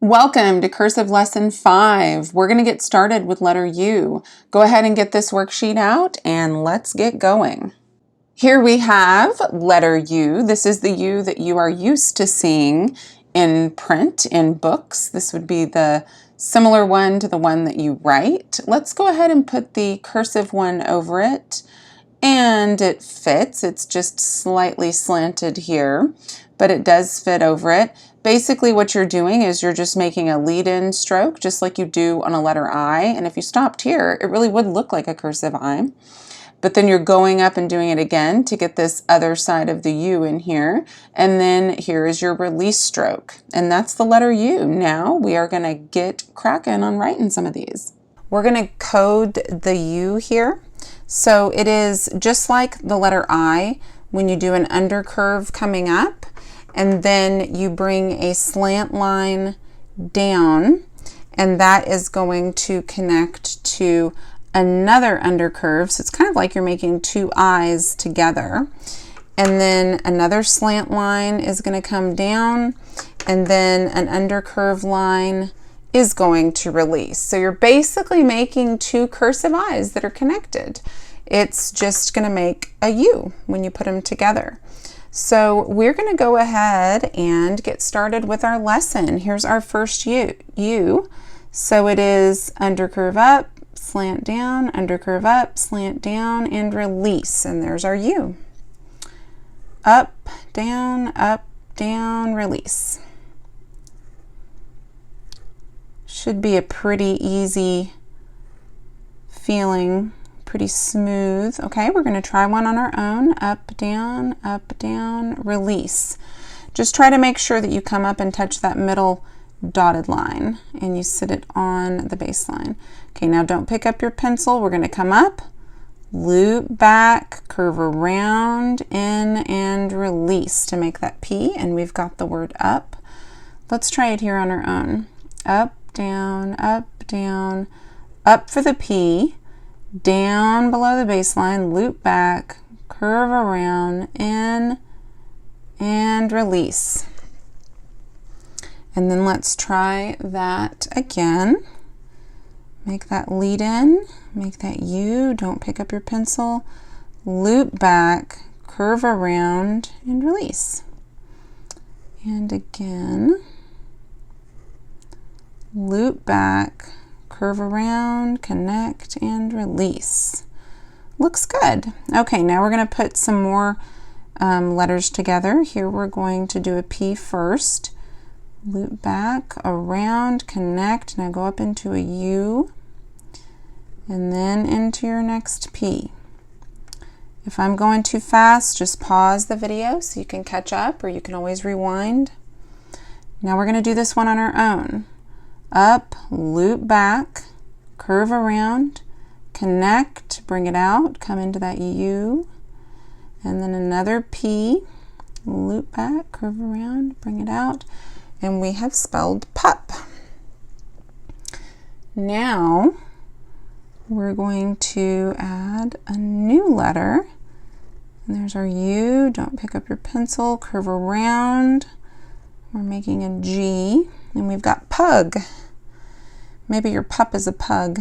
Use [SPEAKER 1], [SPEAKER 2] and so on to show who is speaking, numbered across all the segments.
[SPEAKER 1] Welcome to Cursive Lesson 5. We're going to get started with letter U. Go ahead and get this worksheet out and let's get going. Here we have letter U. This is the U that you are used to seeing in print, in books. This would be the similar one to the one that you write. Let's go ahead and put the cursive one over it. And it fits. It's just slightly slanted here, but it does fit over it. Basically what you're doing is you're just making a lead-in stroke, just like you do on a letter I. And if you stopped here, it really would look like a cursive I. But then you're going up and doing it again to get this other side of the U in here. And then here is your release stroke. And that's the letter U. Now we are going to get cracking on writing some of these. We're going to code the U here. So it is just like the letter I when you do an undercurve coming up and then you bring a slant line down, and that is going to connect to another undercurve. So it's kind of like you're making two I's together. And then another slant line is going to come down, and then an undercurve line is going to release. So you're basically making two cursive I's that are connected. It's just going to make a U when you put them together. So we're going to go ahead and get started with our lesson. Here's our first U. So it is undercurve up, slant down, undercurve up, slant down, and release. And there's our U. Up, down, release. Should be a pretty easy feeling, pretty smooth. Okay, we're going to try one on our own. Up, down, release. Just try to make sure that you come up and touch that middle dotted line and you sit it on the baseline. Okay, now don't pick up your pencil. We're going to come up, loop back, curve around, in, and release to make that P, and we've got the word up. Let's try it here on our own. Up, down, up for the P, down below the baseline, loop back, curve around, in, and release. And then let's try that again. Make that lead in, make that U, don't pick up your pencil, loop back, curve around, and release. And again, loop back, curve around, connect, and release. Looks good. Okay, now we're going to put some more letters together. Here we're going to do a P first. Loop back, around, connect. Now go up into a U, and then into your next P. If I'm going too fast, just pause the video so you can catch up, or you can always rewind. Now we're going to do this one on our own. Up, loop back, curve around, connect, bring it out, come into that U, and then another P, loop back, curve around, bring it out, and we have spelled pup. Now we're going to add a new letter, and there's our U. Don't pick up your pencil, curve around. We're making a G, and we've got pug. Maybe your pup is a pug.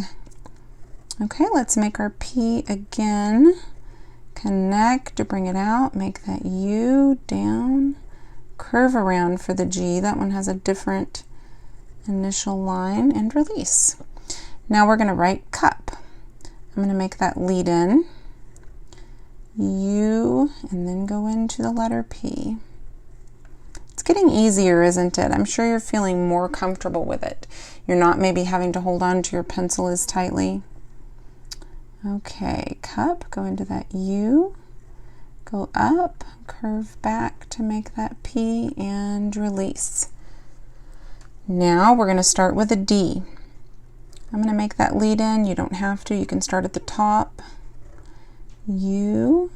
[SPEAKER 1] Okay, let's make our P again. Connect to bring it out, make that U, down, curve around for the G. That one has a different initial line, and release. Now we're going to write cup. I'm going to make that lead in, U, and then go into the letter P. It's getting easier, isn't it? I'm sure you're feeling more comfortable with it. You're not maybe having to hold on to your pencil as tightly. Okay, cup, go into that U, go up, curve back to make that P, and release. Now we're going to start with a D. I'm going to make that lead in. You don't have to. You can start at the top, U,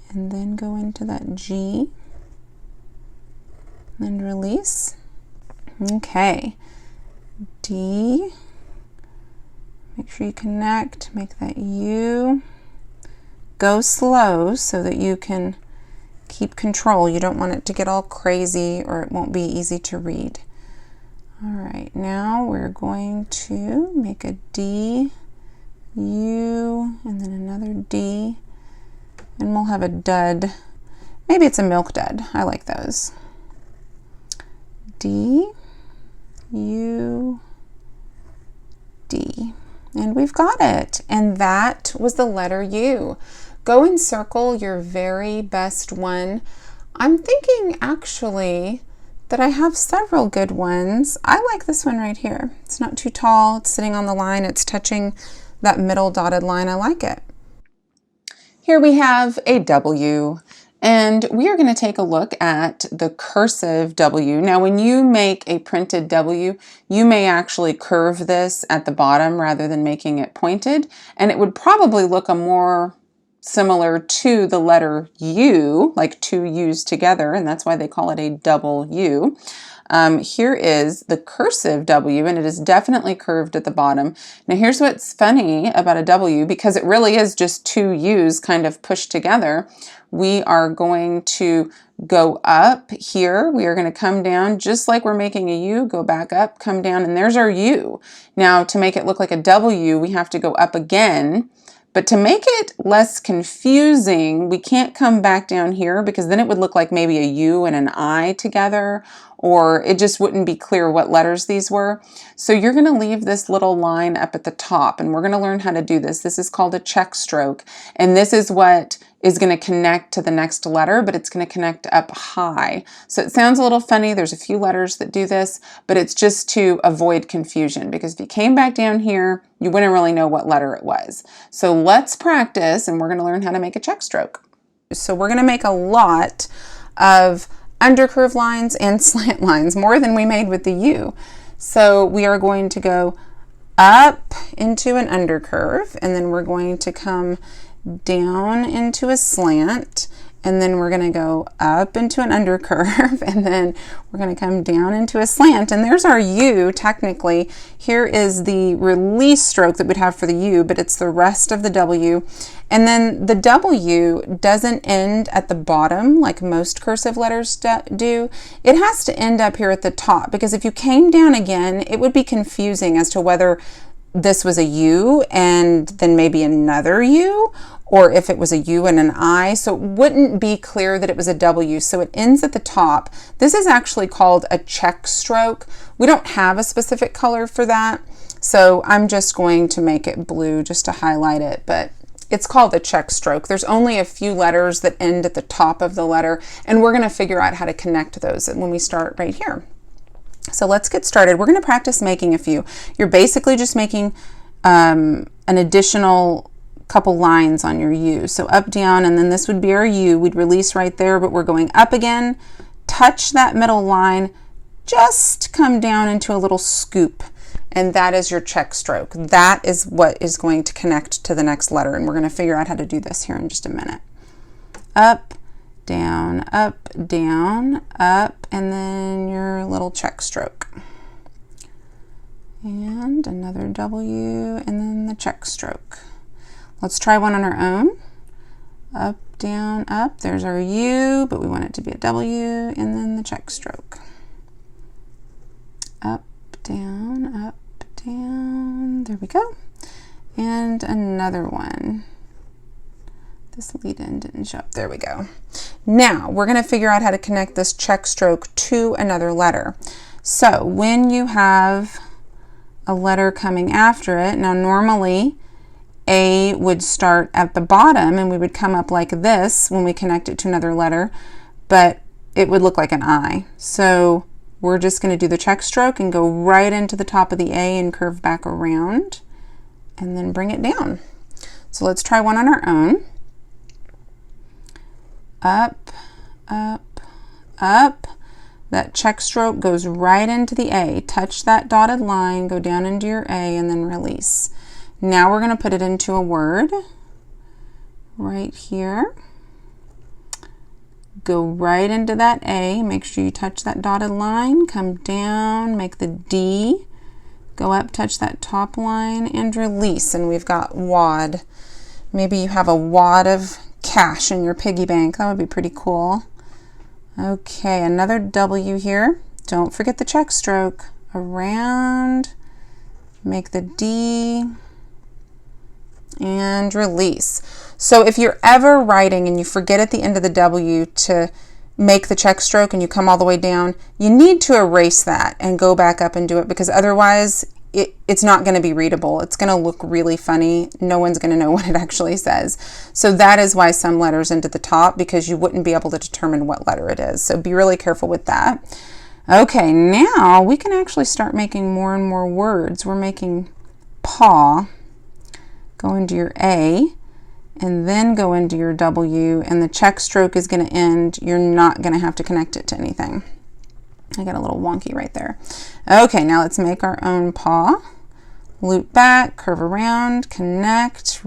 [SPEAKER 1] and then go into that G, and release. Okay, D, make sure you connect, make that U, go slow so that you can keep control. You don't want it to get all crazy or it won't be easy to read. All right, now we're going to make a D, U, and then another D, and we'll have a dud. Maybe it's a milk dud. I like those. D, U, D. And we've got it. And that was the letter U. Go and circle your very best one. I'm thinking actually that I have several good ones. I like this one right here. It's not too tall. It's sitting on the line. It's touching that middle dotted line. I like it. Here we have a W. And we are going to take a look at the cursive W. Now, when you make a printed W, you may actually curve this at the bottom rather than making it pointed. And it would probably look more similar to the letter U, like two U's together, and that's why they call it a double U. Here is the cursive W, and it is definitely curved at the bottom. Now here's what's funny about a W, because it really is just two U's kind of pushed together. We are going to go up here. We are going to come down just like we're making a U, go back up, come down, and there's our U. Now to make it look like a W, we have to go up again. But to make it less confusing, we can't come back down here because then it would look like maybe a U and an I together, or it just wouldn't be clear what letters these were. So you're going to leave this little line up at the top, and we're going to learn how to do this. This is called a check stroke, and this is what is going to connect to the next letter, but it's going to connect up high. So it sounds a little funny. There's a few letters that do this, but it's just to avoid confusion, because if you came back down here, you wouldn't really know what letter it was. So let's practice, and we're going to learn how to make a check stroke. So we're going to make a lot of undercurve lines and slant lines, more than we made with the U. So we are going to go up into an undercurve, and then we're going to come down into a slant, and then we're going to go up into an undercurve, and then we're going to come down into a slant, and there's our U. Technically, here is the release stroke that we'd have for the U, but it's the rest of the W. And then the W doesn't end at the bottom like most cursive letters do. It has to end up here at the top, because if you came down again, it would be confusing as to whether this was a U and then maybe another U, or if it was a U and an I. So it wouldn't be clear that it was a W. So it ends at the top. This is actually called a check stroke. We don't have a specific color for that, so I'm just going to make it blue just to highlight it, but it's called a check stroke. There's only a few letters that end at the top of the letter, and we're going to figure out how to connect those when we start right here. So let's get started. We're going to practice making a few. You're basically just making an additional couple lines on your U. So up, down, and then this would be our U. We'd release right there, but we're going up again, touch that middle line, just come down into a little scoop, and that is your check stroke. That is what is going to connect to the next letter, and we're going to figure out how to do this here in just a minute. Up, down, up, and then your little check stroke. And another W, and then the check stroke. Let's try one on our own. Up, down, up. There's our U, but we want it to be a W, and then the check stroke. Up, down, there we go. And another one. This lead in didn't show up. There we go. Now we're going to figure out how to connect this check stroke to another letter. So when you have a letter coming after it, now normally A would start at the bottom and we would come up like this when we connect it to another letter, but it would look like an I. So we're just going to do the check stroke and go right into the top of the A and curve back around and then bring it down. So let's try one on our own. Up, up, up. That check stroke goes right into the A. Touch that dotted line, go down into your A, and then release. Now we're going to put it into a word right here. Go right into that A. Make sure you touch that dotted line, come down, make the D, go up, touch that top line, and release. And we've got wad. Maybe you have a wad of cash in your piggy bank. That would be pretty cool. Okay, another W here. Don't forget the check stroke. around, make the D, and release. So if you're ever writing and you forget at the end of the W to make the check stroke and you come all the way down, you need to erase that and go back up and do it, because otherwise it's not going to be readable. It's going to look really funny. No one's going to know what it actually says. So that is why some letters into the top, because you wouldn't be able to determine what letter it is. So be really careful with that. Okay, now we can actually start making more and more words. We're making paw, go into your A, and then go into your W, and the check stroke is going to end. You're not going to have to connect it to anything. I got a little wonky right there. Okay, now let's make our own paw. Loop back, curve around, connect,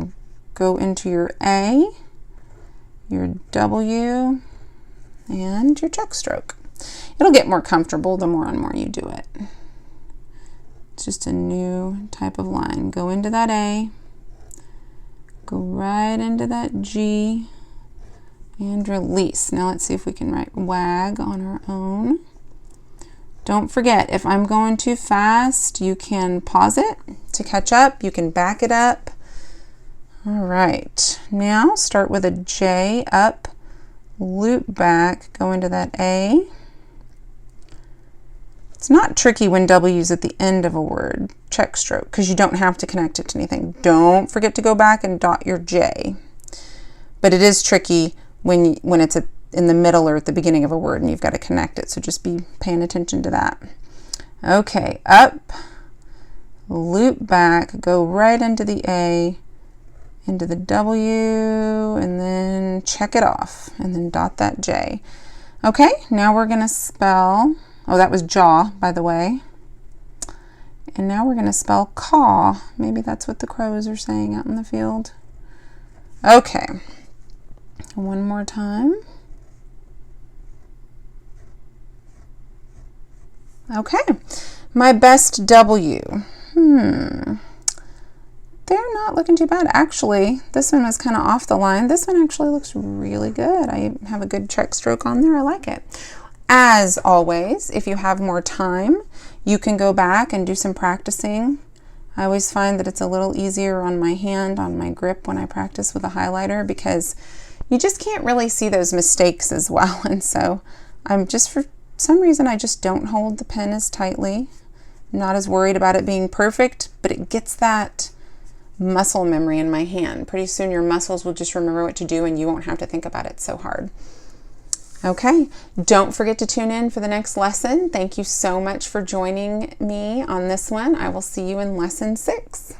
[SPEAKER 1] go into your A, your W, and your check stroke. It'll get more comfortable the more and more you do it. It's just a new type of line. Go into that A, go right into that G, and release. Now let's see if we can write wag on our own. Don't forget, if I'm going too fast, you can pause it to catch up. You can back it up. All right, now start with a J, up, loop back, go into that A. It's not tricky when W is at the end of a word, check stroke, because you don't have to connect it to anything. Don't forget to go back and dot your J. But it is tricky when it's in the middle or at the beginning of a word and you've got to connect it, so just be paying attention to that. Okay, up, loop back, go right into the A, into the W, and then check it off, and then dot that J. Okay, now we're going to spell, oh, that was jaw, by the way. And now we're going to spell caw. Maybe that's what the crows are saying out in the field. Okay, one more time. Okay, my best W. They're not looking too bad. Actually, this one was kind of off the line. This one actually looks really good. I have a good check stroke on there. I like it. As always, if you have more time, you can go back and do some practicing. I always find that it's a little easier on my hand, on my grip, when I practice with a highlighter, because you just can't really see those mistakes as well. And so I'm just, for some reason, I just don't hold the pen as tightly. I'm not as worried about it being perfect, but it gets that muscle memory in my hand. Pretty soon your muscles will just remember what to do and you won't have to think about it so hard. Okay, don't forget to tune in for the next lesson. Thank you so much for joining me on this one. I will see you in lesson 6.